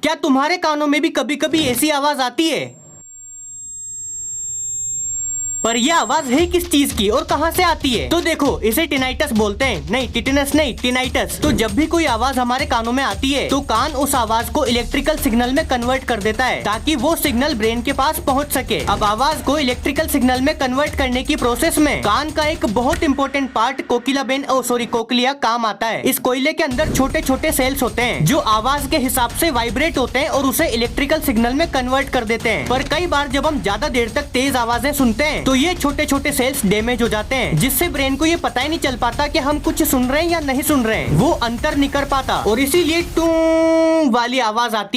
क्या तुम्हारे कानों में भी कभी कभी ऐसी आवाज आती है? पर यह आवाज है किस चीज की और कहां से आती है? तो देखो, इसे टिनाइटस बोलते हैं। नहीं, टिटेनस नहीं, टिनाइटस। तो जब भी कोई आवाज हमारे कानों में आती है तो कान उस आवाज को इलेक्ट्रिकल सिग्नल में कन्वर्ट कर देता है ताकि वो सिग्नल ब्रेन के पास पहुंच सके। अब आवाज को इलेक्ट्रिकल सिग्नल में कन्वर्ट करने की प्रोसेस में कान का एक बहुत इंपॉर्टेंट पार्ट कोकिलिया काम आता है। इस कोयले के अंदर छोटे छोटे सेल्स होते हैं जो आवाज के हिसाब से वाइब्रेट होते हैं और उसे इलेक्ट्रिकल सिग्नल में कन्वर्ट कर देते हैं। पर कई बार जब हम ज्यादा देर तक तेज आवाजें सुनते हैं तो ये छोटे छोटे सेल्स डैमेज हो जाते हैं, जिससे ब्रेन को ये पता ही नहीं चल पाता कि हम कुछ सुन रहे हैं या नहीं सुन रहे हैं। वो अंतर नहीं कर पाता और इसीलिए टू वाली आवाज आती